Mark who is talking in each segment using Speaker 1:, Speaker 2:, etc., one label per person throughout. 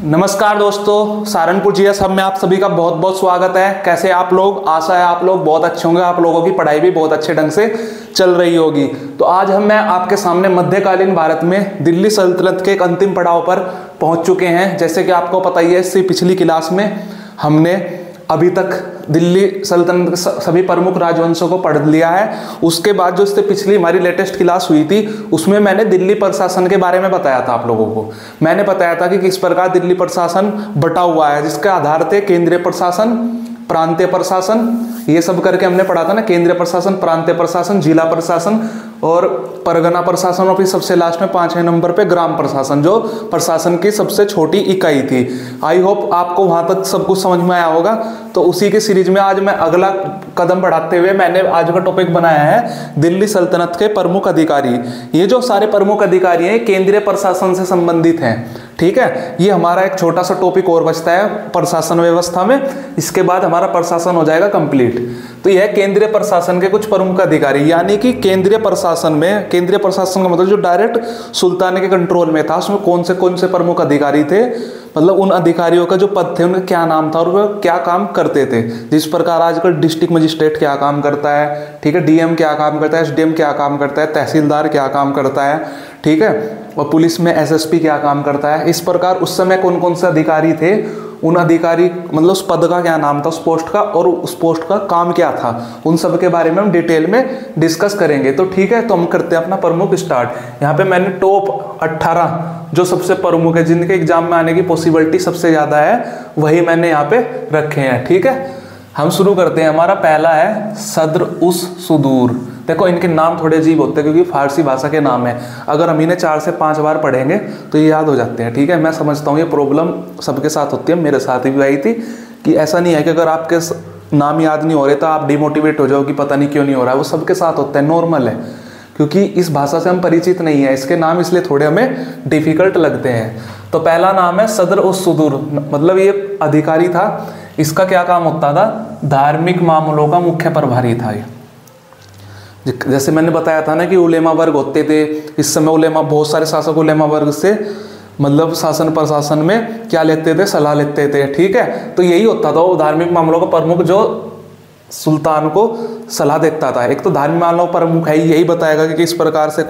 Speaker 1: नमस्कार दोस्तों, Saharanpur GS hub में आप सभी का बहुत बहुत स्वागत है। कैसे आप लोग? आशा है आप लोग बहुत अच्छे होंगे। आप लोगों की पढ़ाई भी बहुत अच्छे ढंग से चल रही होगी। तो आज मैं आपके सामने मध्यकालीन भारत में दिल्ली सल्तनत के एक अंतिम पड़ाव पर पहुंच चुके हैं। जैसे कि आपको पता ही है, इससे पिछली क्लास में हमने अभी तक दिल्ली सल्तनत के सभी प्रमुख राजवंशों को पढ़ लिया है। उसके बाद जो इससे पिछली हमारी लेटेस्ट क्लास हुई थी, उसमें मैंने दिल्ली प्रशासन के बारे में बताया था। आप लोगों को मैंने बताया था कि किस प्रकार दिल्ली प्रशासन बटा हुआ है, जिसके आधार थे केंद्रीय प्रशासन, प्रांतीय प्रशासन, ये सब करके हमने पढ़ा था ना। केंद्रीय प्रशासन, प्रांतीय प्रशासन, जिला प्रशासन और परगना प्रशासन, और फिर सबसे लास्ट में 5वें नंबर पे ग्राम प्रशासन, जो प्रशासन की सबसे छोटी इकाई थी। आई होप आपको वहां तक सब कुछ समझ में आया होगा। तो उसी के सीरीज में आज मैं अगला कदम बढ़ाते हुए मैंने आज का टॉपिक बनाया है दिल्ली सल्तनत के प्रमुख अधिकारी। ये जो सारे प्रमुख अधिकारी हैं, केंद्रीय प्रशासन से संबंधित हैं। ठीक है, ये हमारा एक छोटा सा टॉपिक और बचता है प्रशासन व्यवस्था में। इसके बाद हमारा प्रशासन हो जाएगा कंप्लीट। तो यह केंद्रीय प्रशासन के कुछ प्रमुख अधिकारी, यानी कि केंद्रीय प्रशासन में, केंद्रीय प्रशासन का मतलब जो डायरेक्ट सुल्तान के कंट्रोल में था, उसमें कौन से प्रमुख अधिकारी थे, मतलब उन अधिकारियों का जो पद थे, उनका क्या नाम था और वो क्या काम करते थे। जिस प्रकार आजकल डिस्ट्रिक्ट मजिस्ट्रेट क्या काम करता है, ठीक है, डीएम क्या काम करता है, एसडीएम क्या काम करता है, तहसीलदार क्या काम करता है, ठीक है, और पुलिस में एसएसपी क्या काम करता है। इस प्रकार उस समय कौन कौन से अधिकारी थे, उन अधिकारी मतलब उस पद का क्या नाम था, उस पोस्ट का, और उस पोस्ट का काम क्या था, उन सब के बारे में हम डिटेल में डिस्कस करेंगे। तो ठीक है, तो हम करते हैं अपना प्रमुख स्टार्ट। यहाँ पे मैंने टॉप 18 जो सबसे प्रमुख है, जिनके एग्जाम में आने की पॉसिबिलिटी सबसे ज्यादा है, वही मैंने यहाँ पे रखे हैं। ठीक है, हम शुरू करते हैं। हमारा पहला है सद्र उस सुदूर। देखो, इनके नाम थोड़े अजीब होते हैं क्योंकि फारसी भाषा के नाम है। अगर हम इन्हें 4 से 5 बार पढ़ेंगे तो ये याद हो जाते हैं। ठीक है, मैं समझता हूँ ये प्रॉब्लम सबके साथ होती है, मेरे साथ भी आई थी कि ऐसा नहीं है कि अगर आपके नाम याद नहीं हो रहे तो आप डिमोटिवेट हो जाओ कि पता नहीं क्यों नहीं हो रहा है। वो सबके साथ होता है, नॉर्मल है, क्योंकि इस भाषा से हम परिचित नहीं है। इसके नाम इसलिए थोड़े हमें डिफिकल्ट लगते हैं। तो पहला नाम है सद्र उस सुदूर, मतलब ये अधिकारी था। इसका क्या काम होता था? धार्मिक मामलों का मुख्य प्रभारी था ये। जैसे मैंने बताया था ना कि उलेमा वर्ग होते थे इस समय। उलेमा, बहुत सारे शासक उलेमा वर्ग से मतलब शासन प्रशासन में क्या लेते थे, सलाह लेते थे। ठीक है, तो यही होता था, वो धार्मिक मामलों का प्रमुख जो सुल्तान को सलाह देता था। एक तो धार्मिक मामलों का प्रमुख है, यही बताएगा कि किस प्रकार से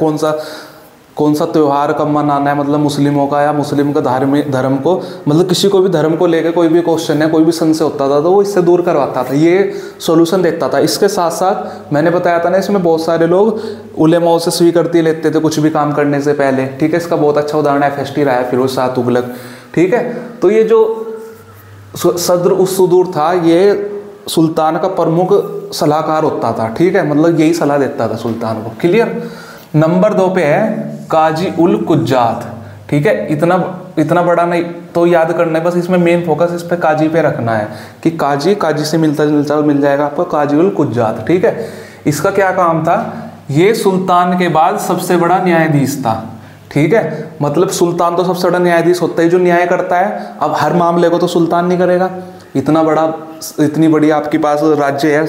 Speaker 1: कौन सा त्यौहार कब मनाना है, मतलब मुस्लिमों का या मुस्लिम का धर्म को, मतलब किसी को भी धर्म को लेकर कोई भी क्वेश्चन है, कोई भी संशय होता था तो वो इससे दूर करवाता था, ये सॉल्यूशन देता था। इसके साथ साथ मैंने बताया था ना, इसमें बहुत सारे लोग उलेमाओं से स्वीकृति लेते थे कुछ भी काम करने से पहले। ठीक है, इसका बहुत अच्छा उदाहरण FST रहा है, फिरोज शाह तुगलक। ठीक है, तो ये जो सद्र उस सुदूर था, ये सुल्तान का प्रमुख सलाहकार होता था। ठीक है, मतलब यही सलाह देता था सुल्तान को। क्लियर। नंबर 2 पे है काजी उल कुज्जात। ठीक है, इतना बड़ा नहीं तो याद करना है, बस इसमें मेन फोकस इस पे काजी पे रखना है कि काजी से मिलता मिल जाएगा आपको काजी उल कुज्जात। ठीक है, इसका क्या काम था? ये सुल्तान के बाद सबसे बड़ा न्यायाधीश था। ठीक है, मतलब सुल्तान तो सबसे बड़ा न्यायाधीश होता है जो न्याय करता है। अब हर मामले को तो सुल्तान नहीं करेगा, इतनी बड़ी आपके पास राज्य है,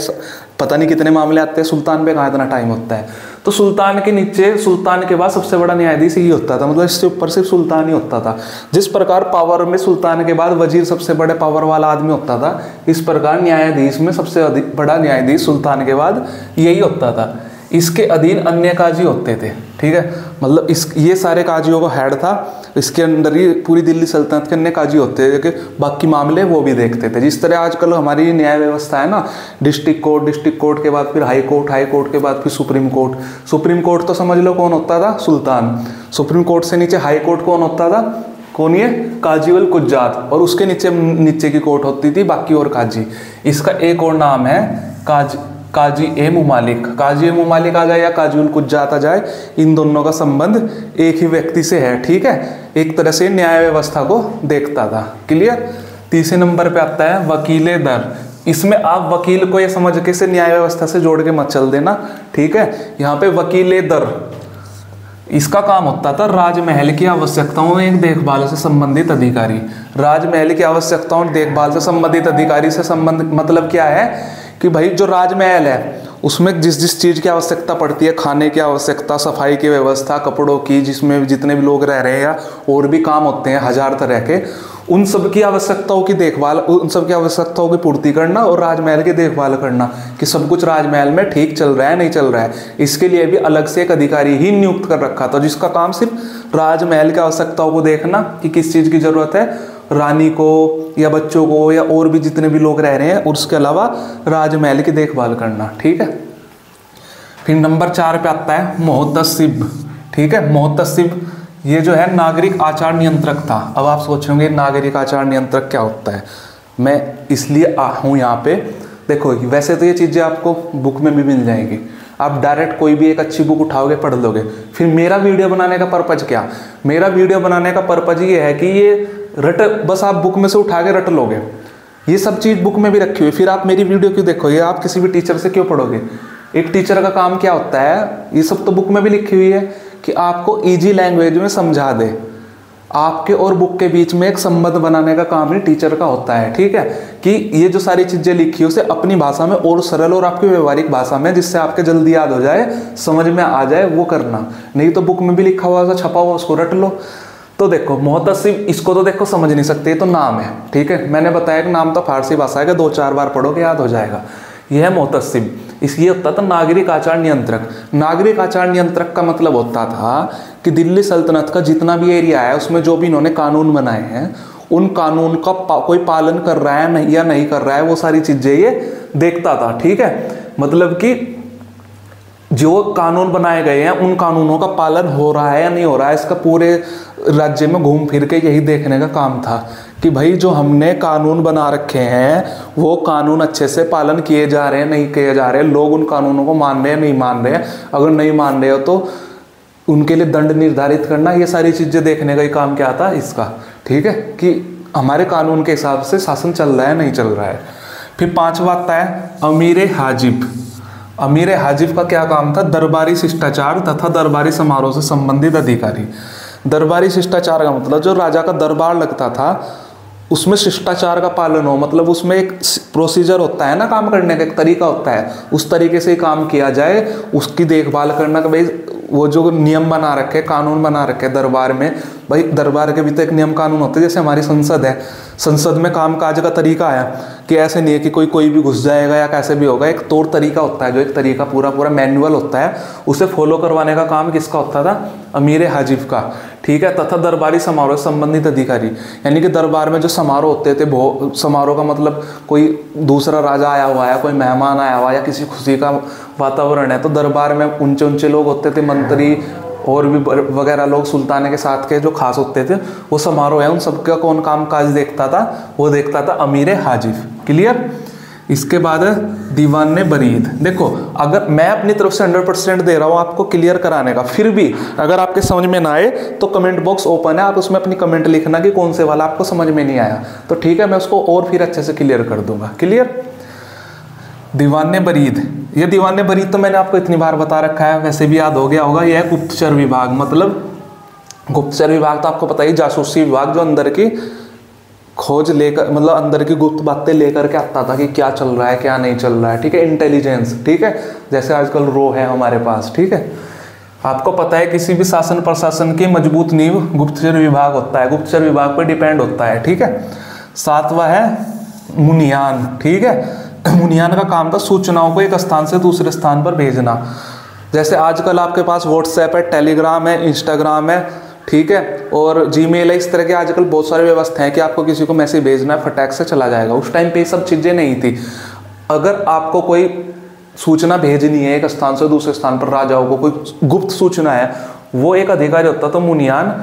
Speaker 1: पता नहीं कितने मामले आते हैं, सुल्तान पे कहाँ इतना टाइम होता है। तो सुल्तान के नीचे, सुल्तान के बाद सबसे बड़ा न्यायाधीश ही होता था, मतलब इससे ऊपर सिर्फ सुल्तान ही होता था। जिस प्रकार पावर में सुल्तान के बाद वजीर सबसे बड़े पावर वाला आदमी होता था, इस प्रकार न्यायाधीश में सबसे अधिक बड़ा न्यायाधीश सुल्तान के बाद यही होता था। इसके अधीन अन्य काजी होते थे। ठीक है, मतलब ये सारे काजियों को हेड था। इसके अंदर ही पूरी दिल्ली सल्तनत के अन्य काजी होते थे कि बाकी मामले वो भी देखते थे। जिस तरह आजकल हमारी न्याय व्यवस्था है ना, डिस्ट्रिक्ट कोर्ट के बाद फिर हाई कोर्ट के बाद फिर सुप्रीम कोर्ट तो समझ लो कौन होता था? सुल्तान। सुप्रीम कोर्ट से नीचे हाई कोर्ट कौन होता था? कौन? ये काजी उल कुज्जात। और उसके नीचे की कोर्ट होती थी बाकी और काजी। इसका एक और नाम है काजी ए मुमालिक। काजी ए मुमालिक आ जाए या काजी उल कुज्जात आ जाए, इन दोनों का संबंध एक ही व्यक्ति से है। ठीक है, एक तरह से न्याय व्यवस्था को देखता था। क्लियर। तीसरे नंबर पे आता है वकीले दर। इसमें आप वकील को ये समझ के से न्याय व्यवस्था से जोड़ के मत चल देना। ठीक है, यहाँ पे वकीले दर, इसका काम होता था राजमहल की आवश्यकताओं में देखभाल से संबंधित अधिकारी। राजमहल की आवश्यकताओं देखभाल से संबंधित अधिकारी से संबंध मतलब क्या है कि भाई जो राजमहल है उसमें जिस चीज़ की आवश्यकता पड़ती है, खाने की आवश्यकता, सफाई की व्यवस्था, कपड़ों की, जिसमें जितने भी लोग रह रहे हैं या और भी काम होते हैं 1000 तरह के, उन सब की आवश्यकताओं की देखभाल, उन सब की आवश्यकताओं की पूर्ति करना और राजमहल की देखभाल करना कि सब कुछ राजमहल में ठीक चल रहा है नहीं चल रहा है। इसके लिए भी अलग से एक अधिकारी ही नियुक्त कर रखा था जिसका काम सिर्फ राजमहल की आवश्यकताओं को देखना कि किस चीज़ की जरूरत है रानी को या बच्चों को या और भी जितने भी लोग रह रहे हैं, और उसके अलावा राजमहल की देखभाल करना। ठीक है, फिर नंबर 4 पे आता है मोहतसिब। ठीक है, मोहतसिब ये जो है नागरिक आचार नियंत्रक था। अब आप सोचोगे नागरिक आचार नियंत्रक क्या होता है, मैं इसलिए हूँ यहाँ पे। देखो वैसे तो ये चीज़ें आपको बुक में भी मिल जाएंगी, आप डायरेक्ट कोई भी एक अच्छी बुक उठाओगे पढ़ लोगे। फिर मेरा वीडियो बनाने का पर्पज क्या, मेरा वीडियो बनाने का पर्पज ये है कि ये बस आप बुक में से उठा के रट लोगे, ये सब चीज़ बुक में भी रखी हुई, फिर आप मेरी वीडियो क्यों देखोगे, आप किसी भी टीचर से क्यों पढ़ोगे। एक टीचर का काम क्या होता है, ये सब तो बुक में भी लिखी हुई है कि आपको इजी लैंग्वेज में समझा दे, आपके और बुक के बीच में एक संबंध बनाने का काम ही टीचर का होता है। ठीक है, कि ये जो सारी चीज़ें लिखी है उसे अपनी भाषा में और सरल और आपकी व्यवहारिक भाषा में, जिससे आपके जल्दी याद हो जाए, समझ में आ जाए, वो करना। नहीं तो बुक में भी लिखा हुआ छपा हुआ उसको रट लो। तो देखो मोहतसिब, इसको तो देखो समझ नहीं सकते, तो नाम है। ठीक है, मैंने बताया कि नाम तो फारसी भाषा है कि 2-4 बार पढ़ोगे याद हो जाएगा। यह है मोहतसिब। इसलिए होता था नागरिक आचार नियंत्रक। नागरिक आचार नियंत्रक का मतलब होता था कि दिल्ली सल्तनत का जितना भी एरिया है उसमें जो भी इन्होंने कानून बनाए हैं उन कानून का कोई पालन कर रहा है नहीं या नहीं कर रहा है, वो सारी चीजें ये देखता था। ठीक है, मतलब कि जो कानून बनाए गए हैं उन कानूनों का पालन हो रहा है या नहीं हो रहा है, इसका पूरे राज्य में घूम फिर के यही देखने का काम था कि भाई जो हमने कानून बना रखे हैं वो कानून अच्छे से पालन किए जा रहे हैं नहीं किए जा रहे हैं, लोग उन कानूनों को मान रहे हैं नहीं मान रहे हैं, अगर नहीं मान रहे हो तो उनके लिए दंड निर्धारित करना, ये सारी चीज़ें देखने का ही काम क्या था इसका। ठीक है, कि हमारे कानून के हिसाब से शासन चल रहा है नहीं चल रहा है। फिर 5वां आता है अमीर हाजिब। अमीर हाजिब का क्या काम था, दरबारी शिष्टाचार तथा दरबारी समारोह से संबंधित अधिकारी। दरबारी शिष्टाचार का मतलब जो राजा का दरबार लगता था उसमें शिष्टाचार का पालन हो, मतलब उसमें एक प्रोसीजर होता है ना काम करने का, एक तरीका होता है, उस तरीके से ही काम किया जाए, उसकी देखभाल करना कि भाई वो जो नियम बना रखे कानून बना रखे दरबार में, भाई दरबार के भी तो एक नियम कानून होते हैं। जैसे हमारी संसद है, संसद में कामकाज का तरीका है कि ऐसे नहीं है कि कोई भी घुस जाएगा या कैसे भी होगा, एक तौर तरीका होता है, जो एक तरीका पूरा मैनुअल होता है, उसे फॉलो करवाने का काम किसका होता था, अमीर हाजिब का। ठीक है, तथा दरबारी समारोह संबंधित अधिकारी, यानी कि दरबार में जो समारोह होते थे, समारोह का मतलब कोई दूसरा राजा आया हुआ है, कोई मेहमान आया हुआ है या किसी खुशी का वातावरण है, तो दरबार में ऊंचे ऊंचे लोग होते थे, मंत्री और भी वगैरह लोग सुल्ताने के साथ के जो खास होते थे, वो समारोह है, उन सबका कौन काम काज देखता था, वो देखता था अमीर हाजिब। क्लियर। इसके बाद दीवान बरीद। देखो अगर मैं अपनी तरफ से 100% दे रहा हूँ आपको क्लियर कराने का, फिर भी अगर आपके समझ में ना आए तो कमेंट बॉक्स ओपन है, आप उसमें अपनी कमेंट लिखना कि कौन से वाला आपको समझ में नहीं आया, तो ठीक है मैं उसको और फिर अच्छे से क्लियर कर दूंगा। क्लियर। दीवान बरीद, ये दीवान बरीद तो मैंने आपको इतनी बार बता रखा है, वैसे भी याद हो गया होगा। यह है गुप्तचर विभाग। मतलब गुप्तचर विभाग तो आपको पता ही, जासूसी विभाग जो अंदर की खोज लेकर, मतलब अंदर की गुप्त बातें लेकर के आता था कि क्या चल रहा है क्या नहीं चल रहा है। ठीक है, इंटेलिजेंस। ठीक है, जैसे आजकल रो है हमारे पास। ठीक है, आपको पता है किसी भी शासन प्रशासन की मजबूत नींव गुप्तचर विभाग होता है, गुप्तचर विभाग पर डिपेंड होता है। ठीक है। 7वां है मुनियान। ठीक है, मुनियान का काम था सूचनाओं को एक स्थान से दूसरे स्थान पर भेजना। जैसे आजकल आपके पास व्हाट्सएप है, टेलीग्राम है, इंस्टाग्राम है, ठीक है, और जीमेल है, इस तरह के आजकल बहुत सारी व्यवस्थाएं कि आपको किसी को मैसेज भेजना है फटाक से चला जाएगा। उस टाइम पे ये सब चीज़ें नहीं थी। अगर आपको कोई सूचना भेजनी है एक स्थान से दूसरे स्थान पर, राजाओं को कोई गुप्त सूचना है, वो एक अधिकारी होता था मुनियान।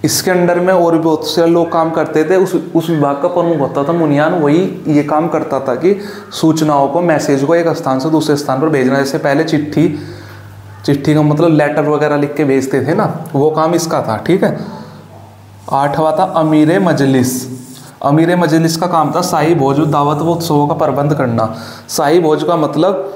Speaker 1: इसके अंडर में और भी बहुत से लोग काम करते थे, उस विभाग का प्रमुख होता था मुनियान। वही ये काम करता था कि सूचनाओं को, मैसेज को एक स्थान से दूसरे स्थान पर भेजना। जैसे पहले चिट्ठी का मतलब लेटर वगैरह लिख के भेजते थे ना, वो काम इसका था। ठीक है। 8वां था अमीर मजलिस। अमीर मजलिस का काम था शाही भोज, दावत व उत्सवों का प्रबंध करना। शाही भोज का मतलब,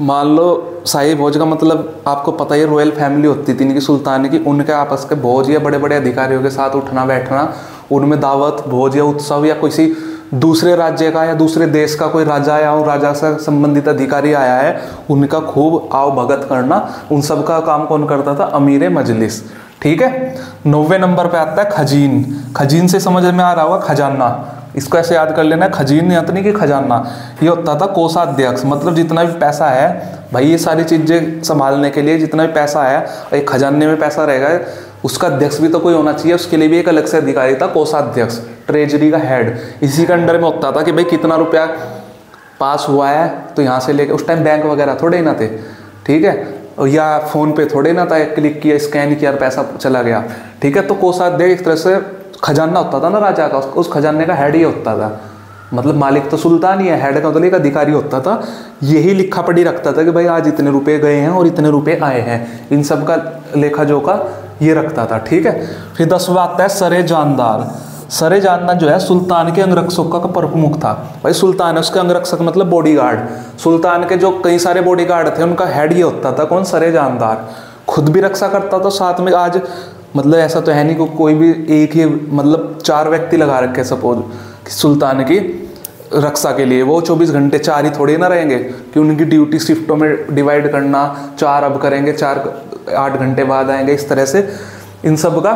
Speaker 1: मान लो शाही भोज का मतलब आपको पता ही, रॉयल फैमिली होती थी इनकी सुल्तान की, उनके आपस के भोज या बड़े बड़े अधिकारियों के साथ उठना बैठना, उनमें दावत भोज या उत्सव या किसी दूसरे राज्य का या दूसरे देश का कोई राजा या राजा से संबंधित अधिकारी आया है, उनका खूब आव भगत करना, उन सब का काम कौन करता था, अमीर मजलिस। ठीक है। 90वें नंबर पे आता है खजीन। खजीन से समझ में आ रहा होगा खजाना, इसको ऐसे याद कर लेना है, खजीन यानी कि खजाना। ये होता था कोषाध्यक्ष, मतलब जितना भी पैसा है भाई, ये सारी चीजें संभालने के लिए जितना भी पैसा है, एक खजाने में पैसा रहेगा, उसका अध्यक्ष भी तो कोई होना चाहिए, उसके लिए भी एक अलग से अधिकारी था, कोषाध्यक्ष, ट्रेजरी का हेड। इसी के अंडर में होता था कि भाई कितना रुपया पास हुआ है, तो यहाँ से लेके, उस टाइम बैंक वगैरह थोड़े ही ना थे, ठीक है, या फोन पे थोड़े ना था, क्लिक किया स्कैन किया पैसा चला गया, ठीक है। तो कोषाध्यक्ष एक तरह से खजाना होता था ना राजा का, उस खजाने का हेड ही होता था, मतलब मालिक तो सुल्तान ही है, हेड का मतलब एक अधिकारी होता था, यही लिखा पढ़ी रखता था कि भाई आज इतने रुपए गए हैं और इतने रुपए आए हैं, इन सब का लेखा जोखा ये रखता था, ठीक है। फिर 10वां आता है सरे जानदार। सरे जानदार जो है सुल्तान के अंगरक्षकों का प्रमुख था। भाई सुल्तान है, उसके अंगरक्षक मतलब बॉडीगार्ड, सुल्तान के जो कई सारे बॉडीगार्ड थे उनका हेड ये होता था कौन, सरे जानदार। खुद भी रक्षा करता था साथ में, आज मतलब ऐसा तो है नहीं कि कोई भी एक ही, मतलब 4 व्यक्ति लगा रखे सपोज सुल्तान की रक्षा के लिए, वो 24 घंटे 4 ही थोड़े ना रहेंगे, कि उनकी ड्यूटी शिफ्टों में डिवाइड करना, 4 अब करेंगे, 4 8 घंटे बाद आएंगे, इस तरह से। इन सब का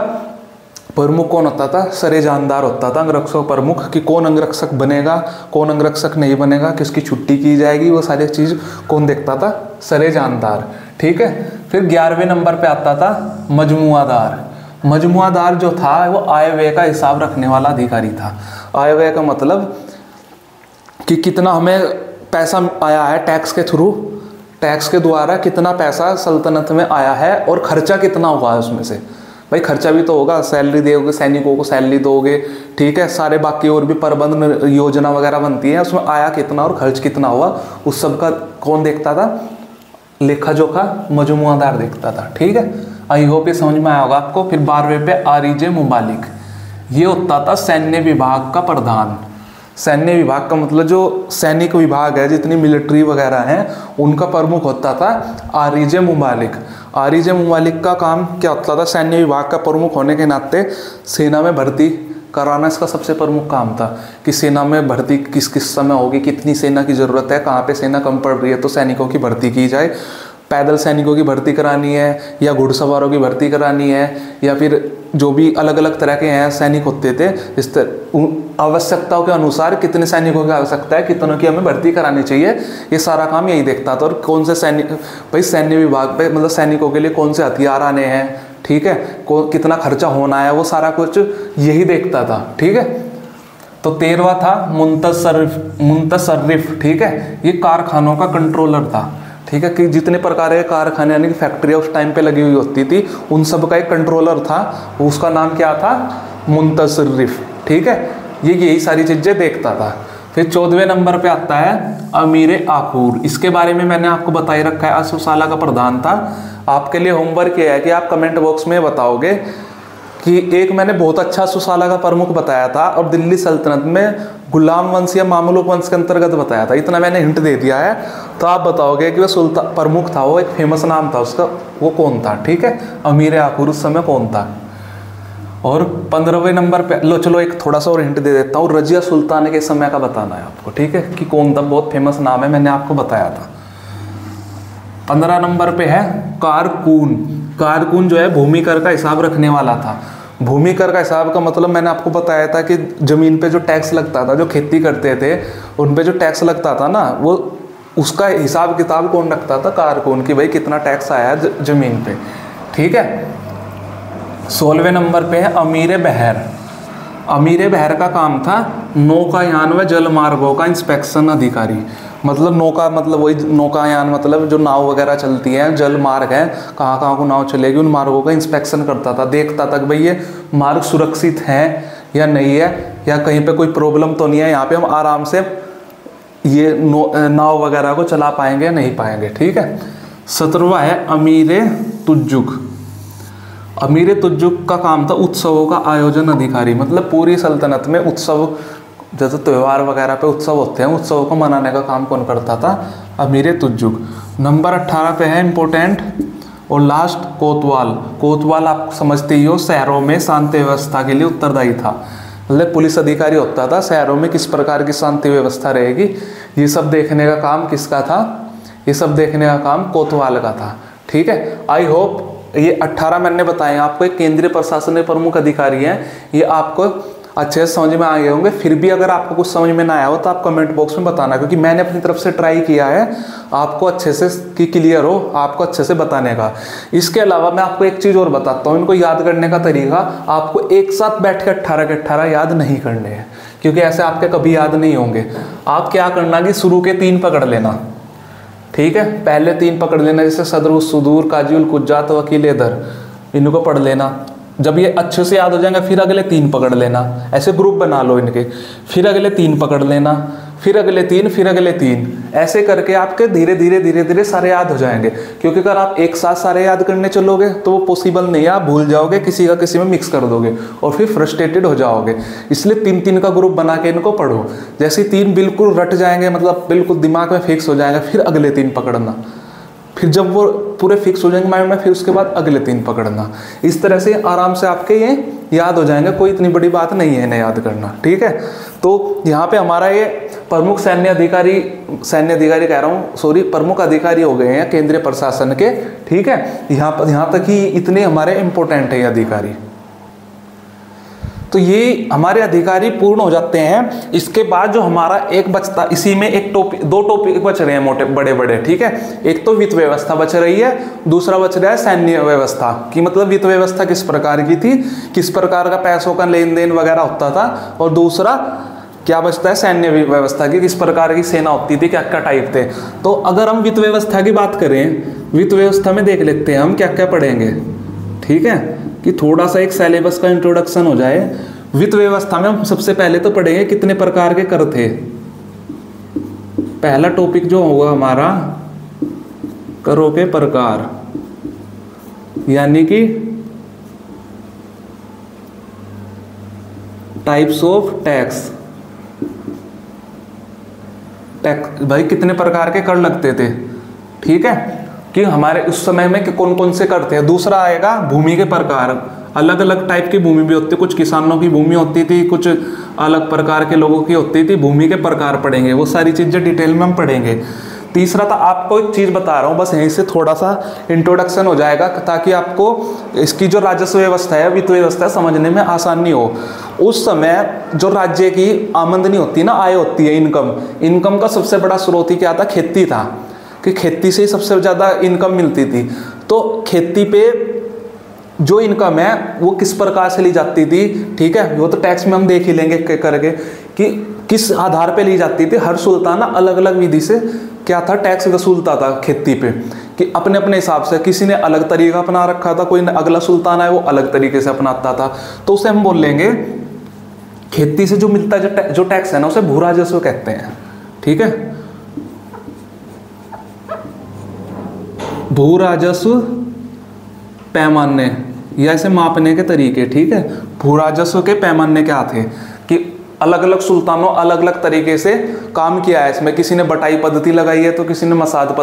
Speaker 1: प्रमुख कौन होता था, सरे जानदार होता था अंगरक्षक प्रमुख, कि कौन अंगरक्षक बनेगा, कौन अंगरक्षक नहीं बनेगा, किसकी छुट्टी की जाएगी, वो सारी चीज कौन देखता था, सरे जानदार, ठीक है। फिर 11वें नंबर पे आता था मजमुआदार। मजमुआदार जो था वो आय व्यय का हिसाब रखने वाला अधिकारी था। आय व्यय का मतलब कि कितना हमें पैसा आया है टैक्स के थ्रू, टैक्स के द्वारा कितना पैसा सल्तनत में आया है और खर्चा कितना हुआ है उसमें से। भाई खर्चा भी तो होगा, सैलरी दोगे, सैनिकों को सैलरी दोगे, ठीक है, सारे बाकी और भी प्रबंध योजना वगैरह बनती है, उसमें आया कितना और खर्च कितना हुआ, उस सब का कौन देखता था, लेखा जोखा मजमुआदार देखता था, ठीक है। आई होप ये समझ में आया होगा आपको। फिर 12वें पे आरिजे मुबालिक, ये होता था सैन्य विभाग का प्रधान। सैन्य विभाग का मतलब जो सैनिक विभाग है, जितनी मिलिट्री वगैरह हैं, उनका प्रमुख होता था आरिजे मुबालिक। आरिजे मुबालिक का काम क्या होता था, सैन्य विभाग का प्रमुख होने के नाते सेना में भर्ती कराना इसका सबसे प्रमुख काम था, कि सेना में भर्ती किस किस समय होगी, कितनी सेना की ज़रूरत है, कहाँ पे सेना कम पड़ रही है तो सैनिकों की भर्ती की जाए, पैदल सैनिकों की भर्ती करानी है या घुड़सवारों की भर्ती करानी है, या फिर जो भी अलग अलग तरह के हैं सैनिक होते थे, इस तरह आवश्यकताओं के अनुसार कितने सैनिकों की आवश्यकता है, कितनों की हमें भर्ती करानी चाहिए, ये सारा काम यही देखता था। और कौन से सैनिक, भाई सैन्य विभाग पे मतलब सैनिकों के लिए कौन से हथियार आने हैं, ठीक है, कितना खर्चा होना है, वो सारा कुछ यही देखता था, ठीक है। तो 13वां था मुंतसर्रिफ, ठीक है, ये कारखानों का कंट्रोलर था, ठीक है, कि जितने प्रकार के कारखाने यानी कि फैक्ट्रियाँ उस टाइम पे लगी हुई होती थी, उन सब का एक कंट्रोलर था, उसका नाम क्या था, मुंतसर्रिफ, ठीक है, ये यही सारी चीज़ें देखता था। फिर 14वें नंबर पे आता है अमीर आखूर। इसके बारे में मैंने आपको बता ही रखा है, असूसाला का प्रधान था। आपके लिए होमवर्क ये है कि आप कमेंट बॉक्स में बताओगे कि एक मैंने बहुत अच्छा असूसाला का प्रमुख बताया था और दिल्ली सल्तनत में गुलाम वंश या मामलुक वंश के अंतर्गत बताया था, इतना मैंने हिंट दे दिया है, तो आप बताओगे कि वो सुल्तान प्रमुख था, वो एक फेमस नाम था उसका, वो कौन था, ठीक है, अमीर आखूर उस समय कौन था। और 15वें नंबर पे चलो एक थोड़ा सा और हिंट दे देता हूँ, रजिया सुल्तान के समय का बताना है आपको, ठीक है, कि कौन था, बहुत फेमस नाम है, मैंने आपको बताया था। 15 नंबर पे है कारकून। कारकून जो है भूमि कर का हिसाब रखने वाला था। भूमि कर का हिसाब का मतलब मैंने आपको बताया था कि जमीन पे जो टैक्स लगता था, जो खेती करते थे उन पे जो टैक्स लगता था ना, वो उसका हिसाब किताब कौन रखता था, कारकून, की भाई कितना टैक्स आया जमीन पे, ठीक है। 16वें नंबर पे है अमीर बहर। अमीर बहर का काम था नौकायान व जल मार्गों का इंस्पेक्शन अधिकारी। मतलब नौका मतलब वही नौकायान मतलब जो नाव वगैरह चलती हैं, जल मार्ग है, कहाँ कहाँ को नाव चलेगी, उन मार्गों का इंस्पेक्शन करता था, देखता था कि भाई ये मार्ग सुरक्षित हैं या नहीं है, या कहीं पे कोई प्रॉब्लम तो नहीं है, यहाँ पे हम आराम से ये नाव वगैरह को चला पाएंगे या नहीं पाएंगे, ठीक है। 17वां है अमीर तुज्जुक। अमीर तुज्जुक का काम था उत्सवों का आयोजन अधिकारी। मतलब पूरी सल्तनत में उत्सव, जैसे त्यौहार वगैरह पे उत्सव होते हैं, उत्सवों को मनाने का काम कौन करता था, अमीर तुज्जुक। नंबर 18 पे है इम्पोर्टेंट और लास्ट कोतवाल। कोतवाल आप समझते ही हो, शहरों में शांति व्यवस्था के लिए उत्तरदायी था। मतलब पुलिस अधिकारी होता था, शहरों में किस प्रकार की शांति व्यवस्था रहेगी, ये सब देखने का काम किसका था, ये सब देखने का काम कोतवाल का था, ठीक है। आई होप ये 18 मैंने बताए आपको, एक केंद्रीय प्रशासन में प्रमुख अधिकारी हैं, ये आपको अच्छे से समझ में आ गए होंगे। फिर भी अगर आपको कुछ समझ में ना आया हो तो आप कमेंट बॉक्स में बताना, क्योंकि मैंने अपनी तरफ से ट्राई किया है आपको अच्छे से कि क्लियर हो, आपको अच्छे से बताने का। इसके अलावा मैं आपको एक चीज़ और बताता हूँ, इनको याद करने का तरीका, आपको एक साथ बैठ के 18 के 18 याद नहीं करने हैं, क्योंकि ऐसे आपके कभी याद नहीं होंगे। आप क्या करना कि शुरू के 3 पकड़ लेना, ठीक है, पहले 3 पकड़ लेना, जैसे सदर सुदूर काजी कुज्जात वकील इधर, इनको पढ़ लेना। जब ये अच्छे से याद हो जाएंगे फिर अगले 3 पकड़ लेना, ऐसे ग्रुप बना लो इनके, फिर अगले 3 पकड़ लेना, फिर अगले 3, फिर अगले 3, ऐसे करके आपके धीरे धीरे धीरे धीरे सारे याद हो जाएंगे। क्योंकि अगर आप एक साथ सारे याद करने चलोगे तो वो पॉसिबल नहीं है, आप भूल जाओगे, किसी का किसी में मिक्स कर दोगे और फिर फ्रस्ट्रेटेड हो जाओगे। इसलिए 3-3 का ग्रुप बना के इनको पढ़ो। जैसे 3 बिल्कुल रट जाएंगे, मतलब बिल्कुल दिमाग में फिक्स हो जाएगा, फिर अगले 3 पकड़ना, फिर जब वो पूरे फिक्स हो जाएंगे माइंड में, फिर उसके बाद अगले 3 पकड़ना। इस तरह से आराम से आपके ये याद हो जाएंगे, कोई इतनी बड़ी बात नहीं है इन्हें याद करना, ठीक है। तो यहाँ पे हमारा ये प्रमुख सैन्य अधिकारी कह रहा हूँ, सॉरी, प्रमुख अधिकारी हो गए हैं केंद्रीय प्रशासन के, ठीक है। यहाँ तक ही इतने हमारे इंपॉर्टेंट है ये अधिकारी। तो ये हमारे अधिकारी पूर्ण हो जाते हैं। इसके बाद जो हमारा एक बचता, इसी में एक टॉपिक, 2 टॉपिक बच रहे हैं मोटे बड़े बड़े, ठीक है। एक तो वित्त व्यवस्था बच रही है, दूसरा बच रहा है सैन्य व्यवस्था की, मतलब वित्त व्यवस्था किस प्रकार की थी, किस प्रकार का पैसों का लेन देन वगैरह होता था, और दूसरा क्या बचता है सैन्य व्यवस्था की, किस प्रकार की सेना होती थी, क्या क्या टाइप थे। तो अगर हम वित्त व्यवस्था की बात करें, वित्त व्यवस्था में देख लेते हैं हम क्या क्या पढ़ेंगे, ठीक है, कि थोड़ा सा एक सिलेबस का इंट्रोडक्शन हो जाए। वित्त व्यवस्था में हम सबसे पहले तो पढ़ेंगे कितने प्रकार के कर थे। पहला टॉपिक जो होगा हमारा करों के प्रकार, यानी कि टाइप्स ऑफ टैक्स। भाई कितने प्रकार के कर लगते थे, ठीक है, कि हमारे उस समय में कौन कौन से कर थे। दूसरा आएगा भूमि के प्रकार, अलग अलग टाइप की भूमि भी होती है, कुछ किसानों की भूमि होती थी, कुछ अलग प्रकार के लोगों की होती थी, भूमि के प्रकार पढ़ेंगे, वो सारी चीज़ें डिटेल में हम पढ़ेंगे। तीसरा था, आपको एक चीज़ बता रहा हूँ, बस यहीं से थोड़ा सा इंट्रोडक्शन हो जाएगा ताकि आपको इसकी जो राजस्व व्यवस्था है, वित्त व्यवस्था है, समझने में आसानी हो। उस समय जो राज्य की आमदनी होती है ना, आय होती है, इनकम का सबसे बड़ा स्रोत ही क्या था, खेती था, कि खेती से ही सबसे ज़्यादा इनकम मिलती थी। तो खेती पे जो इनकम है वो किस प्रकार से ली जाती थी, ठीक है, वो तो टैक्स में हम देख ही लेंगे करके कि किस आधार पे ली जाती थी। हर सुल्तान अलग अलग विधि से क्या था, टैक्स वसूलता था खेती पे, कि अपने अपने हिसाब से, किसी ने अलग तरीका अपना रखा था, कोई अगला सुल्तान है वो अलग तरीके से अपनाता था। तो उसे हम बोल लेंगे खेती से जो मिलता है जो टैक्स है ना, उसे भू राजस्व कहते हैं, ठीक है। भू राजस्व पैमाने या इसे मापने के तरीके, ठीक है। भू राजस्व के पैमाने क्या थे कि अलग अलग सुल्तानों अलग अलग तरीके से काम किया है इसमें। किसी ने बटाई पद्धति लगाई है तो किसी ने मसाद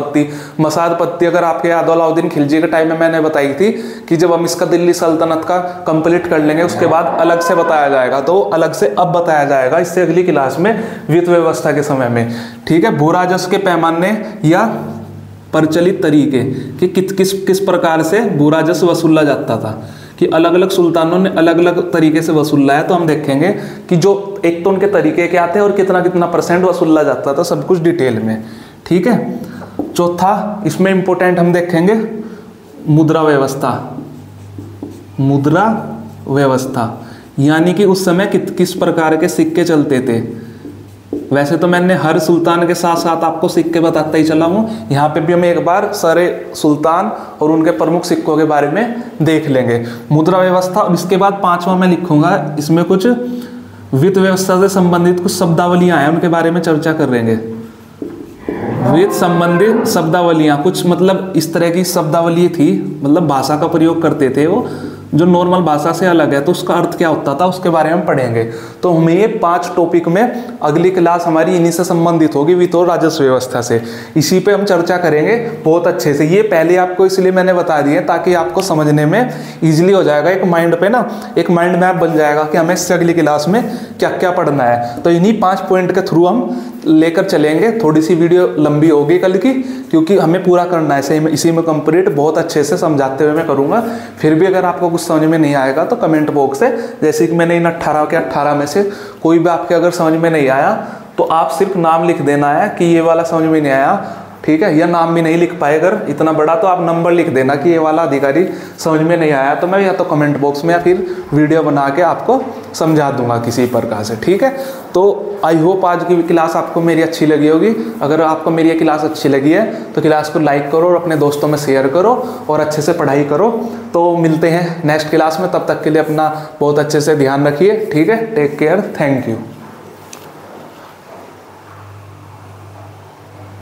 Speaker 1: पत्ती अगर आपके याद हो अलाउद्दीन खिलजी के टाइम में मैंने बताई थी कि जब हम इसका दिल्ली सल्तनत का कंप्लीट कर लेंगे उसके बाद अलग से बताया जाएगा, तो अलग से अब बताया जाएगा इससे अगली क्लास में वित्त व्यवस्था के समय में, ठीक है। भू राजस्व के पैमाने या प्रचलित तरीके कि किस प्रकार से भू राजस्व वसूला जाता था, कि अलग अलग सुल्तानों ने अलग अलग तरीके से वसूला है। तो हम देखेंगे कि जो एक तो उनके तरीके क्या थे और कितना कितना % वसूला जाता था, सब कुछ डिटेल में, ठीक है। चौथा इसमें इंपॉर्टेंट हम देखेंगे मुद्रा व्यवस्था, यानी कि उस समय किस प्रकार के सिक्के चलते थे। वैसे तो मैंने हर सुल्तान के साथ साथ आपको सिक्के बताता ही चला हूँ, यहाँ पे भी हम एक बार सारे सुल्तान और उनके प्रमुख सिक्कों के बारे में देख लेंगे। मुद्रा व्यवस्था, इसके बाद 5वां मैं लिखूंगा, इसमें कुछ वित्त व्यवस्था से संबंधित कुछ शब्दावलियाँ हैं, उनके बारे में चर्चा करेंगे। वित्त संबंधित शब्दावलियाँ, कुछ मतलब इस तरह की शब्दावली थी, मतलब भाषा का प्रयोग करते थे वो, जो नॉर्मल भाषा से अलग है, तो उसका अर्थ क्या होता था उसके बारे में पढ़ेंगे। तो हमें ये 5 टॉपिक में अगली क्लास हमारी इन्हीं से संबंधित होगी, वित्त और राजस्व व्यवस्था से। इसी पे हम चर्चा करेंगे बहुत अच्छे से। ये पहले आपको इसलिए मैंने बता दिए ताकि आपको समझने में ईजिली हो जाएगा, एक माइंड पे ना एक माइंड मैप बन जाएगा कि हमें इससे अगली क्लास में क्या क्या पढ़ना है। तो इन्हीं 5 पॉइंट के थ्रू हम लेकर चलेंगे। थोड़ी सी वीडियो लंबी होगी कल की, क्योंकि हमें पूरा करना है इसी में कंप्लीट बहुत अच्छे से समझाते हुए मैं करूँगा। फिर भी अगर आपको कुछ समझ में नहीं आएगा तो कमेंट बॉक्स से, जैसे कि मैंने इन 18 के 18 में से कोई भी आपके अगर समझ में नहीं आया तो आप सिर्फ नाम लिख देना है कि ये वाला समझ में नहीं आया, ठीक है। या नाम भी नहीं लिख पाए अगर इतना बड़ा तो आप नंबर लिख देना कि ये वाला अधिकारी समझ में नहीं आया, तो मैं या तो कमेंट बॉक्स में या फिर वीडियो बना के आपको समझा दूंगा किसी प्रकार से, ठीक है। तो आई होप आज की क्लास आपको मेरी अच्छी लगी होगी। अगर आपको मेरी ये क्लास अच्छी लगी है तो क्लास को लाइक करो और अपने दोस्तों में शेयर करो और अच्छे से पढ़ाई करो। तो मिलते हैं नेक्स्ट क्लास में, तब तक के लिए अपना बहुत अच्छे से ध्यान रखिए, ठीक है। Take care, thank you.